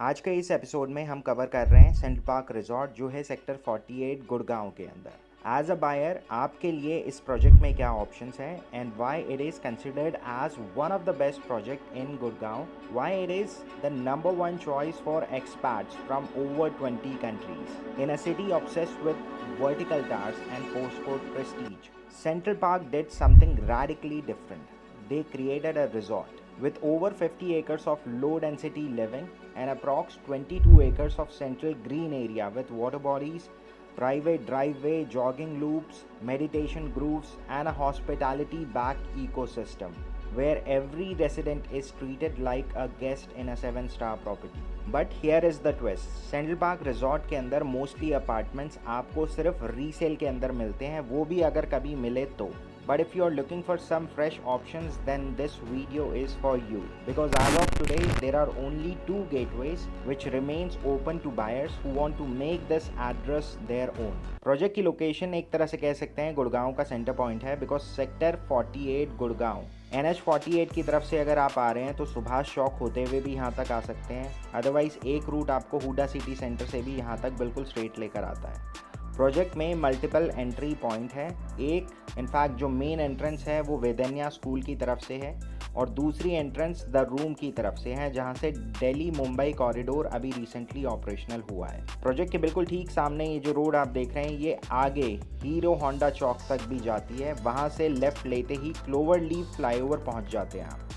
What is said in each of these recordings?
आज के इस एपिसोड में हम कवर कर रहे हैं सेंट्रल पार्क रिजॉर्ट जो है सेक्टर 48 गुड़गांव के अंदर। एज अ बायर आपके लिए इस प्रोजेक्ट में क्या ऑप्शंस हैं and why it is considered as one of the best project in Gurgaon, why it is the number one choice for expats from over 20 countries. In a city obsessed with vertical towers and postcode prestige, Central Park did something radically different. They created a resort with over 50 acres of low density living and approx 22 acres of central green area with water bodies, private driveway, jogging loops, meditation grooves and a hospitality backed ecosystem where every resident is treated like a guest in a 7-star property. But here is the twist. Central park resort के अंदर mostly apartments आपको सिर्फ resale के अंदर मिलते हैं, वो भी अगर कभी मिले तो। But if you are looking for some fresh options, then this video is for you. Because as of today, there are only 2 gateways which remains open to buyers who want to make this address their own. Project की location एक तरह से कह सकते हैं गुड़गांव का centre point है, because sector 48 Gurgaon NH 48 की तरफ से अगर आप आ रहे हैं तो सुभाष चौक होते हुए भी यहाँ तक आ सकते हैं। अदरवाइज एक रूट आपको हुडा सिटी सेंटर से भी यहाँ तक बिल्कुल स्ट्रेट लेकर आता है। प्रोजेक्ट में मल्टीपल एंट्री पॉइंट है। एक इनफैक्ट जो मेन एंट्रेंस है वो वेदन्या स्कूल की तरफ से है और दूसरी एंट्रेंस द रूम की तरफ से है, जहां से दिल्ली मुंबई कॉरिडोर अभी रिसेंटली ऑपरेशनल हुआ है। प्रोजेक्ट के बिल्कुल ठीक सामने ये जो रोड आप देख रहे हैं ये आगे हीरो होंडा चौक तक भी जाती है। वहां से लेफ्ट लेते ही क्लोवर लीफ फ्लाईओवर पहुंच जाते हैं आप।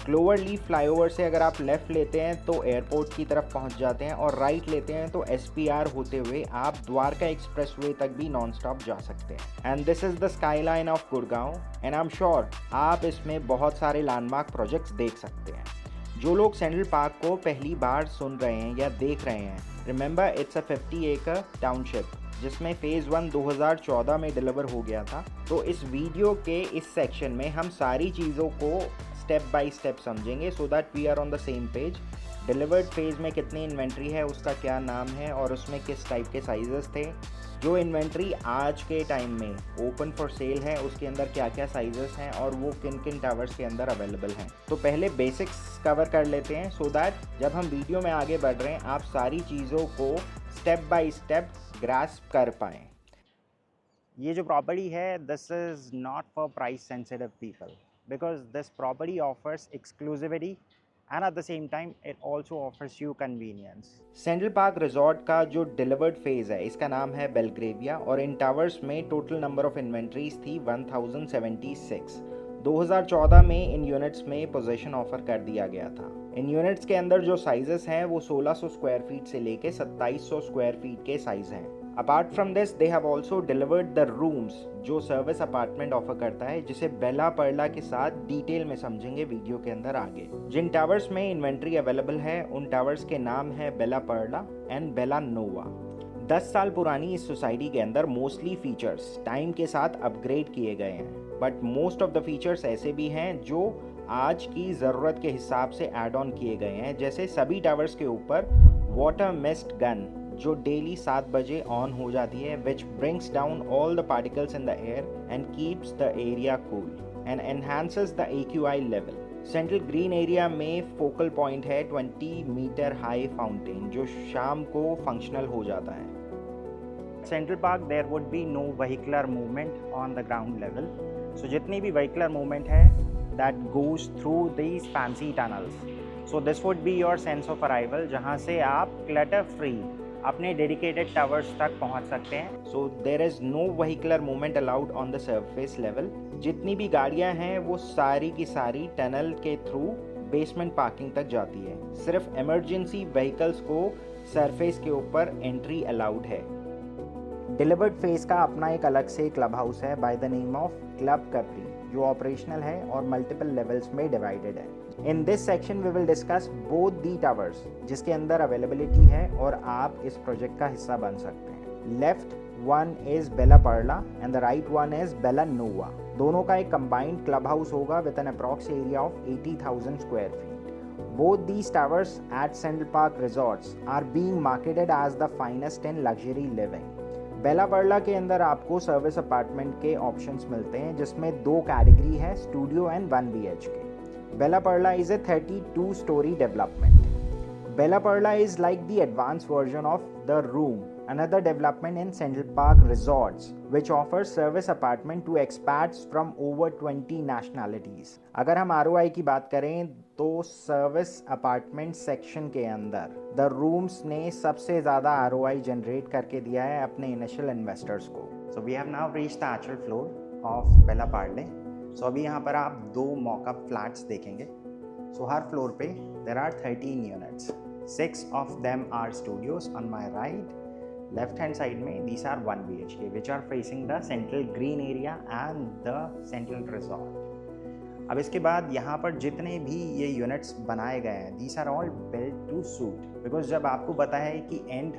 क्लोवर लीफ फ्लाईओवर से अगर आप लेफ़्ट लेते हैं तो एयरपोर्ट की तरफ पहुंच जाते हैं और राइट लेते हैं तो SPR होते हुए आप द्वारका एक्सप्रेसवे तक भी नॉन स्टॉप जा सकते हैं। And this is the sky line of Gurgaon and I am sure आप इसमें बहुत सारे लैंडमार्क प्रोजेक्ट्स देख सकते हैं। जो लोग सेंट्रल पार्क को पहली बार सुन रहे हैं या देख रहे हैं, रिमेंबर इट्स अ 50 एकड़ टाउनशिप जिसमें फेज़ 1 2014 में डिलीवर हो गया था। तो इस वीडियो के इस सेक्शन में हम सारी चीज़ों को स्टेप बाय स्टेप समझेंगे so that we are on the same page. Delivered phase में कितनी इन्वेंट्री है, उसका क्या नाम है और उसमें किस टाइप के साइजेस थे। जो इन्वेंट्री आज के टाइम में ओपन फॉर सेल है उसके अंदर क्या क्या साइजेस हैं और वो किन किन टावर्स के अंदर अवेलेबल हैं। तो पहले बेसिक्स कवर कर लेते हैं सो दैट जब हम वीडियो में आगे बढ़ रहे हैं आप सारी चीज़ों को स्टेप बाय स्टेप ग्रास्प कर पाएँ। ये जो प्रॉपर्टी है this is not for price sensitive people because this property offers exclusivity and at the same time it also offers you convenience. Central park resort का जो डिलीवर्ड फेज़ है इसका नाम है बेलग्रेविया और इन टावर्स में टोटल नंबर ऑफ इन्वेंट्रीज थी 1076। 2014 में इन यूनिट्स में पोजीशन ऑफर कर दिया गया था। इन यूनिट्स के अंदर जो साइजेस हैं वो 1600 स्क्वायर फीट से लेके 2700 स्क्वायर फीट के साइज हैं। Apart from this they have also delivered the rooms जो सर्विस अपार्टमेंट ऑफर करता है, जिसे बेला पर्ला के साथ डिटेल में समझेंगे वीडियो के अंदर आगे। जिन टावर्स में इन्वेंट्री अवेलेबल है उन टावर्स के नाम है बेला पर्ला एंड बेला नोवा। 10 साल पुरानी इस सोसाइटी के अंदर मोस्टली फीचर्स टाइम के साथ अपग्रेड किए गए हैं, but most of the features ऐसे भी हैं जो आज की ज़रूरत के हिसाब से ऐड ऑन किए गए हैं। जैसे सभी टावर्स के ऊपर वाटर मिस्ट गन जो डेली 7 बजे ऑन हो जाती है, which brings down all the particles in the air and keeps the area cool and enhances the AQI level. Central green area में फोकल पॉइंट है 20 मीटर हाई फाउंटेन जो शाम को फंक्शनल हो जाता है। Central Park there would be no vehicular movement on the ground level, so जितनी भी व्हीकलर मूवमेंट है that goes through these fancy tunnels, so this would be your sense of arrival जहाँ से आप क्लटर फ्री अपने dedicated towers तक पहुंच सकते हैं। So there is no vehicular movement allowed on the surface level. जितनी भी गाड़ियां हैं वो सारी की सारी टनल के थ्रू बेसमेंट पार्किंग तक जाती है। सिर्फ इमरजेंसी व्हीकल्स को सरफेस के ऊपर एंट्री अलाउड है। डिलीवर्ड फेज का अपना एक अलग से क्लब हाउस है by the name of club Capri जो ऑपरेशनल है और मल्टीपल लेवल्स में डिवाइडेड है। In this section we will discuss both the towers जिसके अंदर अवेलेबिलिटी है और आप इस प्रोजेक्ट का हिस्सा बन सकते हैं। Left one is Bella Perla and the right one is Bella Nova. दोनों का एक कंबाइंड क्लब हाउस होगा with an approx area of 80,000 square feet. Both these towers at Central Park resorts are being marketed as the finest in luxury living. Bella Perla के अंदर आपको service apartment के options मिलते हैं जिसमें 2 category है, studio and 1 BHK। बेला पर्ला is a 32-story development. Bella Perla is like the advanced version of The Room, another development in Central Park Resorts, which offers service apartment to expats from over 20 nationalities. अगर हम ROI की बात करें तो service apartment section के अंदर the rooms ने सबसे ज़्यादा ROI जनरेट करके दिया है अपने इनिशियल इन्वेस्टर्स को. So we have now reached the actual floor of Bella Parle. सो अभी यहाँ पर आप 2 मॉकअप फ्लैट्स देखेंगे. So हर फ्लोर पे there are 13 units. 6 of them are studios on my right. Left hand side में these are 1 BHK which are facing the central green area and the central resort. अब इसके बाद यहाँ पर जितने भी ये यूनिट्स बनाए गए हैं these are all built to suit, because जब आपको पता है कि एंड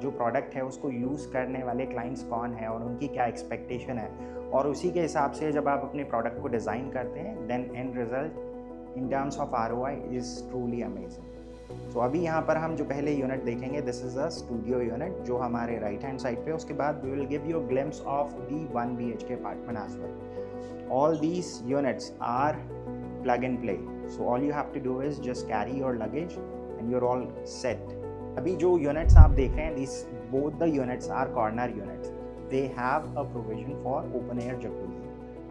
जो प्रोडक्ट है उसको यूज़ करने वाले क्लाइंट्स कौन है और उनकी क्या एक्सपेक्टेशन है, और उसी के हिसाब से जब आप अपने प्रोडक्ट को डिज़ाइन करते हैं then end result in terms of ROI is truly amazing. So अभी यहाँ पर हम जो पहले यूनिट देखेंगे this is a studio unit जो हमारे राइट हैंड साइड पे. उसके बाद we will give you a glimpse of the 1 BHK apartment as well. All these units are plug and play. So all you have to do is just carry your luggage and you're all set. अभी जो units आप देख रहे हैं these both the units are corner units. They have a provision for open air jacuzzi.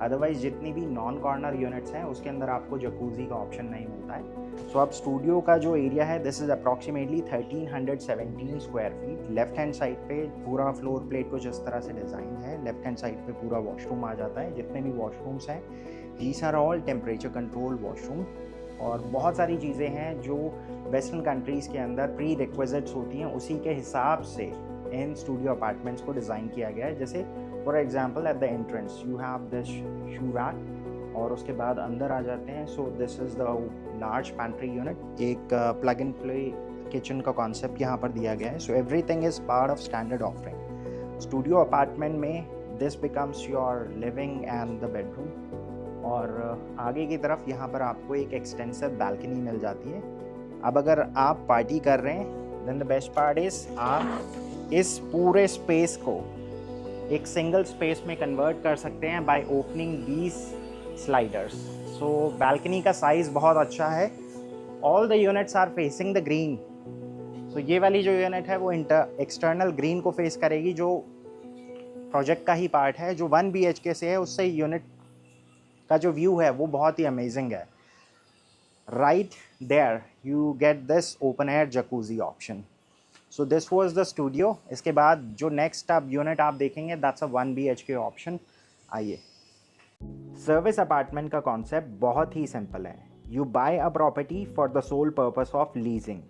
Otherwise जितनी भी non corner units हैं उसके अंदर आपको जकूज़ी का ऑप्शन नहीं मिलता है. सो अब स्टूडियो का जो एरिया है this is approximately 1317 square feet. Left hand side पे पूरा फ्लोर प्लेट कुछ इस तरह से डिज़ाइन है. लेफ्ट हैंड साइड पे पूरा वॉशरूम आ जाता है. जितने भी वॉशरूम्स हैं these are all temperature control washroom. और बहुत सारी चीज़ें हैं जो वेस्टर्न कंट्रीज़ के अंदर प्री रिक्विजिट्स होती हैं उसी के हिसाब से इन स्टूडियो अपार्टमेंट्स को डिज़ाइन किया गया है. जैसे for example at the entrance you have this shoe rack और उसके बाद अंदर आ जाते हैं. So this is the large pantry unit. एक प्लग एंड प्ले किचन का कॉन्सेप्ट यहाँ पर दिया गया है. So everything is part of standard offering. Studio apartment में this becomes your living and the bedroom. और आगे की तरफ यहाँ पर आपको एक एक्सटेंसिव बैल्कनी मिल जाती है. अब अगर आप पार्टी कर रहे हैं then the best part is आप इस पूरे स्पेस को एक सिंगल स्पेस में कन्वर्ट कर सकते हैं by opening these sliders. So balcony का साइज़ बहुत अच्छा है. All the units are facing the green. So ये वाली जो यूनिट है वो एक्सटर्नल ग्रीन को फेस करेगी जो प्रोजेक्ट का ही पार्ट है. जो 1 BHK से है उससे यूनिट का जो व्यू है वो बहुत ही अमेजिंग है. Right there you get this open air jacuzzi option. So this was the studio. इसके बाद जो नेक्स्ट आप यूनिट आप देखेंगे दैट्स अ 1 BHK ऑप्शन. आइए. सर्विस अपार्टमेंट का कॉन्सेप्ट बहुत ही सिंपल है. You buy a property for the sole purpose of leasing.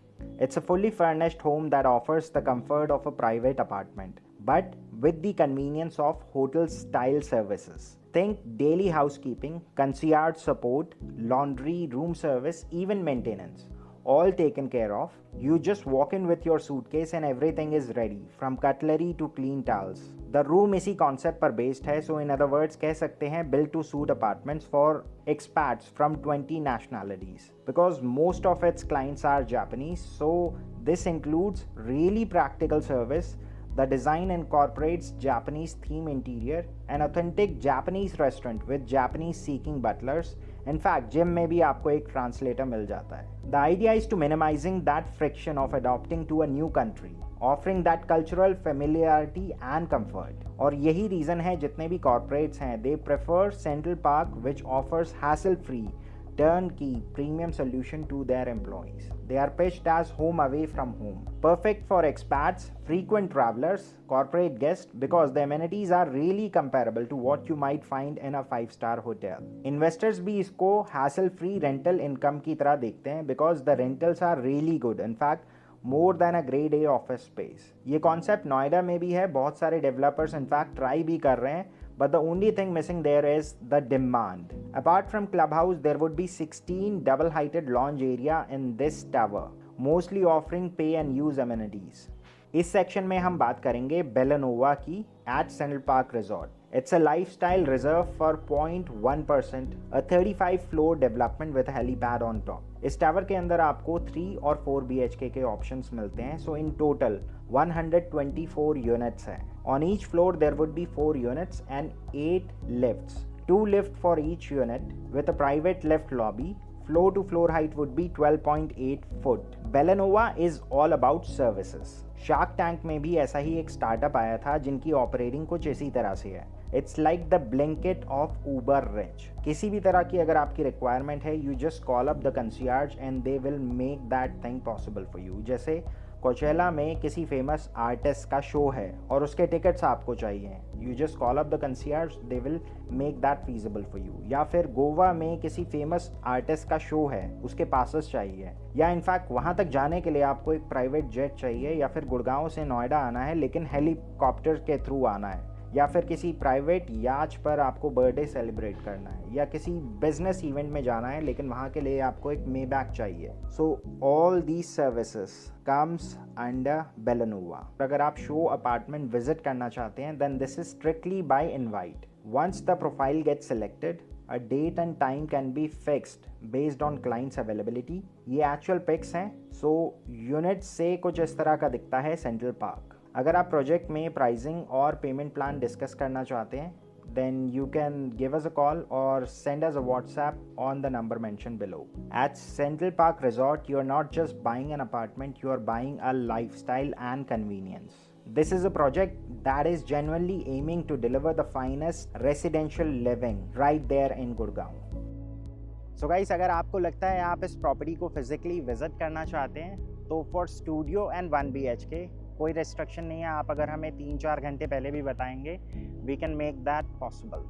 It's a fully furnished home that offers the comfort of a private apartment but with the convenience of hotel style services. Think daily housekeeping, concierge support, laundry, room service, even maintenance. All taken care of. You just walk in with your suitcase and everything is ready, from cutlery to clean towels. The room इसी concept पर based है, so in other words कह सकते हैं built to suit apartments for expats from 20 nationalities. Because most of its clients are Japanese, so this includes really practical service. The design incorporates Japanese theme interior, an authentic Japanese restaurant with Japanese seeking butlers. In fact, gym में भी आपको एक translator मिल जाता है. The idea is to minimizing that friction of adopting to a new country, offering that cultural familiarity and comfort. और यही reason है जितने भी corporates हैं they prefer Central Park which offers hassle-free turnkey premium solution to their employees. They are pitched as home away from home. Perfect for expats, frequent travelers, corporate guests because the amenities are really comparable to what you might find in a 5-star hotel. Investors भी इसको hassle-free rental income की तरह देखते हैं because the rentals are really good. In fact, more than a grade A office space. ये concept Noida में भी है. बहुत सारे developers in fact try भी कर रहे हैं. But the only thing missing there is the demand. Apart from clubhouse, there would be 16 double-heighted lounge area in this tower, mostly offering pay and use amenities. इस section में हम बात करेंगे बेलानोवा की at Central Park Resort. It's a lifestyle reserve for 0.1%, a 35-floor development with a helipad on top. इस tower के अंदर आपको 3 और 4 BHK के ऑप्शंस मिलते हैं. So in total 124 units हैं. On each floor there would be 4 units and 8 lifts. 2 lifts for each unit with a private lift lobby, Floor to floor height would be 12.8 foot. Bellanova is all about services. Shark tank में भी ऐसा ही एक startup आया था जिनकी operating कुछ इसी तरह से है. It's like the Blinkit of uber rich. किसी भी तरह की अगर आपकी रिक्वायरमेंट है, you just call up the concierge and they will make that thing possible for you. जैसे कोचेला में किसी फेमस आर्टिस्ट का शो है और उसके टिकट्स आपको चाहिए, you just call up the concierge, they will make that feasible for you. या फिर गोवा में किसी फेमस आर्टिस्ट का शो है, उसके पासेस चाहिए, या इनफैक्ट वहाँ तक जाने के लिए आपको एक प्राइवेट जेट चाहिए, या फिर गुड़गांव से नोएडा आना है लेकिन हेलीकॉप्टर के थ्रू आना है, या फिर किसी प्राइवेट याच पर आपको बर्थडे सेलिब्रेट करना है, या किसी बिजनेस इवेंट में जाना है लेकिन वहाँ के लिए आपको एक मेबैक चाहिए. So all these services comes under Bellanova. अगर आप शो अपार्टमेंट विजिट करना चाहते हैं, then this is strictly by invite. Once the profile gets selected, a date and time can be fixed based on client's availability. ये actual pics हैं. So unit से कुछ इस तरह का दिखता है सेंट्रल पार्क. अगर आप प्रोजेक्ट में प्राइसिंग और पेमेंट प्लान डिस्कस करना चाहते हैं, then you can give us a call or send us a WhatsApp on the number mentioned below. At Central Park Resort, you are not just buying an apartment, you are buying a lifestyle and convenience. This is a project that is genuinely aiming to deliver the finest residential living right there in Gurgaon. So guys, अगर आपको लगता है आप इस property को physically visit करना चाहते हैं, तो फॉर स्टूडियो एंड 1 BHK कोई रेस्ट्रिक्शन नहीं है. आप अगर हमें 3-4 घंटे पहले भी बताएंगे, we can make that possible.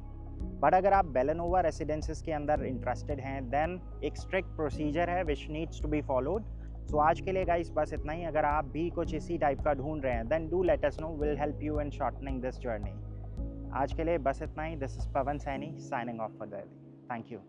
But अगर आप बेलानोवा रेसिडेंसेस के अंदर इंटरेस्टेड हैं, देन एक स्ट्रिक्ट प्रोसीजर है which needs to be followed. So आज के लिए गाइस बस इतना ही. अगर आप भी कुछ इसी टाइप का ढूंढ रहे हैं, then do let us know, will help you in shortening this journey. आज के लिए बस इतना ही. This is Pavan Saini signing off for the day. Thank you.